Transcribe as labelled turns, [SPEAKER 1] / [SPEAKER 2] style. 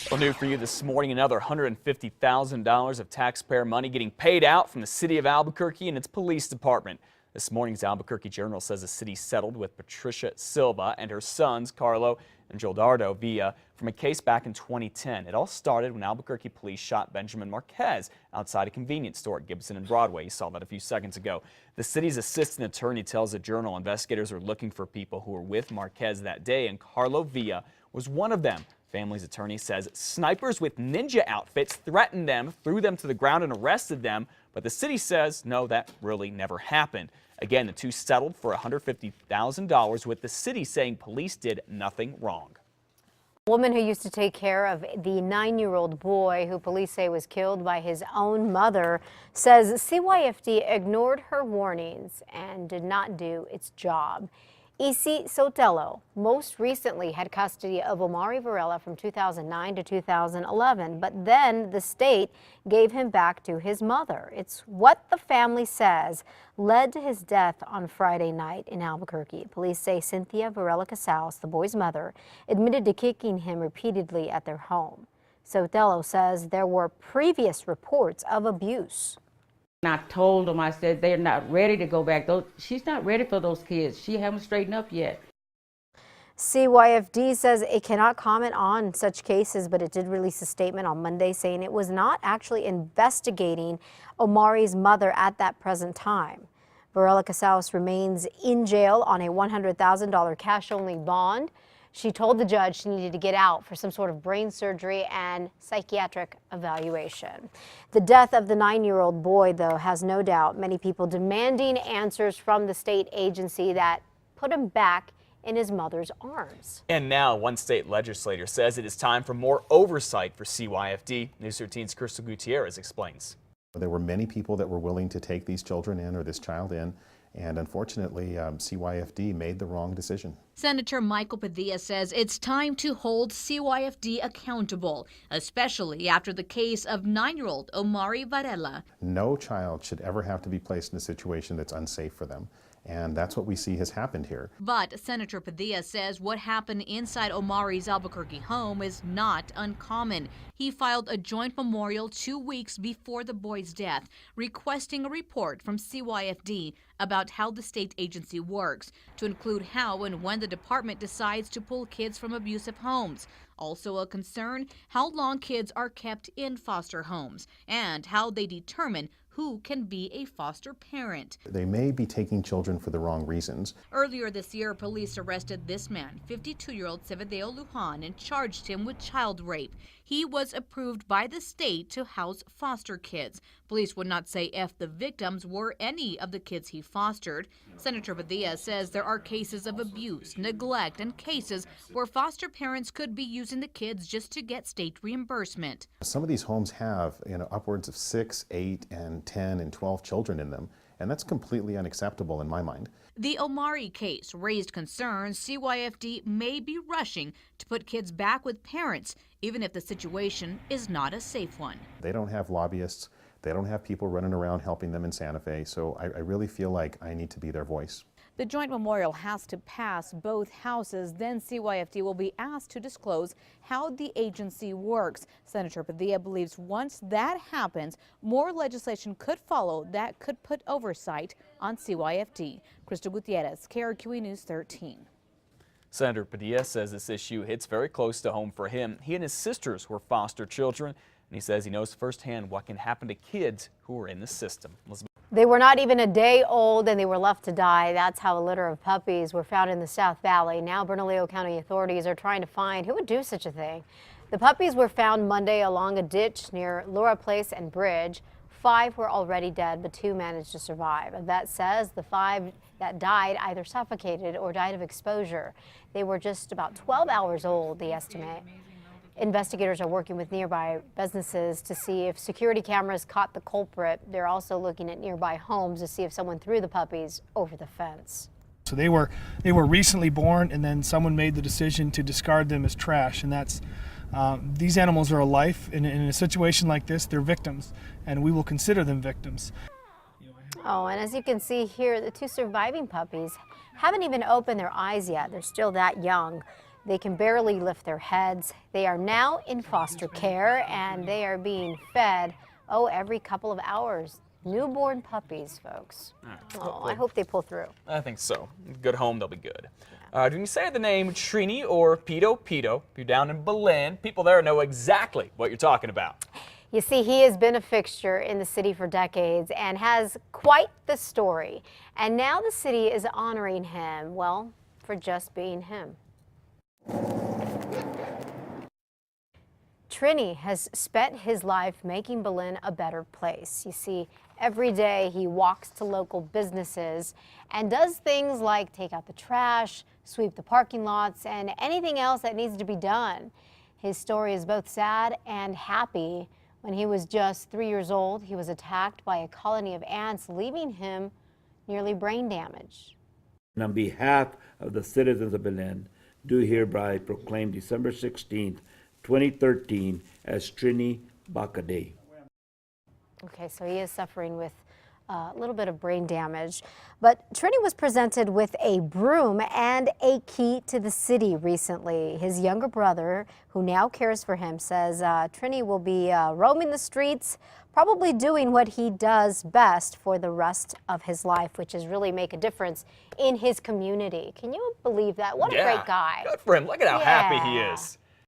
[SPEAKER 1] Well, new for you this morning, another $150,000 of taxpayer money getting paid out from the City of Albuquerque and its police department. This morning's Albuquerque Journal says the city settled with Patricia Silva and her sons, Carlo and Gildardo Villa, from a case back in 2010. It all started when Albuquerque police shot Benjamin Marquez outside a convenience store at Gibson and Broadway. You saw that a few seconds ago. The city's assistant attorney tells the Journal investigators are looking for people who were with Marquez that day, and Carlo Villa was one of them. Family's attorney says snipers with ninja outfits threatened them, threw them to the ground, and arrested them. But the city says, no, that really never happened. Again, the two settled for $150,000, with the city saying police did nothing wrong.
[SPEAKER 2] A woman who used to take care of the 9-year-old boy who police say was killed by his own mother says CYFD ignored her warnings and did not do its job. Isi Sotelo most recently had custody of Omari Varela from 2009 to 2011, but then the state gave him back to his mother. It's what the family says led to his death on Friday night in Albuquerque. Police say Cynthia Varela Casals, the boy's mother, admitted to kicking him repeatedly at their home. Sotelo says there were previous reports of abuse.
[SPEAKER 3] I told them, I said, they're not ready to go back. She's not ready for those kids. She haven't straightened up yet.
[SPEAKER 2] CYFD says it cannot comment on such cases, but it did release a statement on Monday saying it was not actually investigating Omari's mother at that present time. Varela Casals remains in jail on a $100,000 cash-only bond. She told the judge she needed to get out for some sort of brain surgery and psychiatric evaluation. The death of the 9-year-old boy, though, has no doubt many people demanding answers from the state agency that put him back in his mother's arms.
[SPEAKER 1] And now one state legislator says it is time for more oversight for CYFD. News 13's Crystal Gutierrez explains.
[SPEAKER 4] There were many people that were willing to take these children in or this child in. And unfortunately, CYFD made the wrong decision.
[SPEAKER 5] Senator Michael Padilla says it's time to hold CYFD accountable, especially after the case of 9-year-old Omari Varela.
[SPEAKER 4] No child should ever have to be placed in a situation that's unsafe for them. And that's what we see has happened here.
[SPEAKER 5] But Senator Padilla says what happened inside Omari's Albuquerque home is not uncommon. He filed a joint memorial 2 weeks before the boy's death, requesting a report from CYFD about how the state agency works, to include how and when the department decides to pull kids from abusive homes. Also a concern, how long kids are kept in foster homes and how they determine who can be a foster parent.
[SPEAKER 4] They may be taking children for the wrong reasons.
[SPEAKER 5] Earlier this year, police arrested this man, 52-year-old Sebedeo Lujan, and charged him with child rape. He was approved by the state to house foster kids. Police would not say if the victims were any of the kids he fostered. Senator Padilla says there are cases of abuse, neglect, and cases where foster parents could be using the kids just to get state reimbursement.
[SPEAKER 4] Some of these homes have, upwards of 6, 8, and 10 and 12 children in them, and that's completely unacceptable in my mind.
[SPEAKER 5] The Omari case raised concerns CYFD may be rushing to put kids back with parents, even if the situation is not a safe one.
[SPEAKER 4] They don't have lobbyists. They don't have people running around helping them in Santa Fe, so I really feel like I need to be their voice.
[SPEAKER 6] The joint memorial has to pass both houses. Then CYFD will be asked to disclose how the agency works. Senator Padilla believes once that happens, more legislation could follow that could put oversight on CYFD. Crystal Gutierrez, KRQE News 13.
[SPEAKER 1] Senator Padilla says this issue hits very close to home for him. He and his sisters were foster children, and he says he knows firsthand what can happen to kids who are in the system.
[SPEAKER 2] They were not even a day old and they were left to die. That's how a litter of puppies were found in the South Valley. Now Bernalillo County authorities are trying to find who would do such a thing. The puppies were found Monday along a ditch near Laura Place and Bridge. 5 were already dead, but 2 managed to survive. A vet says the 5 that died either suffocated or died of exposure. They were just about 12 hours old, they estimate. Investigators are working with nearby businesses to see if security cameras caught the culprit. They're also looking at nearby homes to see if someone threw the puppies over the fence.
[SPEAKER 7] So they were recently born, and then someone made the decision to discard them as trash, and that's these animals are a life. In a situation like this, they're victims, and we will consider them victims.
[SPEAKER 2] Oh, and as you can see here, the 2 surviving puppies haven't even opened their eyes yet. They're still that young. They can barely lift their heads. They are now in foster care and they are being fed, every couple of hours. Newborn puppies, folks. Oh, I hope they pull through.
[SPEAKER 1] I think so. Good home, they'll be good. When you say the name Trini or Pito, if you're down in Belen, people there know exactly what you're talking about.
[SPEAKER 2] You see, he has been a fixture in the city for decades and has quite the story. And now the city is honoring him, well, for just being him. Trini has spent his life making Belen a better place. You see, every day he walks to local businesses and does things like take out the trash, sweep the parking lots, and anything else that needs to be done. His story is both sad and happy. When he was just 3 years old, he was attacked by a colony of ants, leaving him nearly brain damaged.
[SPEAKER 8] And on behalf of the citizens of Belen, do hereby proclaim December 16th, 2013 as Trinivaca Day.
[SPEAKER 2] Okay, so he is suffering with a little bit of brain damage. But Trini was presented with a broom and a key to the city recently. His younger brother, who now cares for him, says Trini will be roaming the streets, probably doing what he does best for the rest of his life, which is really make a difference in his community. Can you believe that? What a great guy.
[SPEAKER 1] Good for him. Look at how happy he is.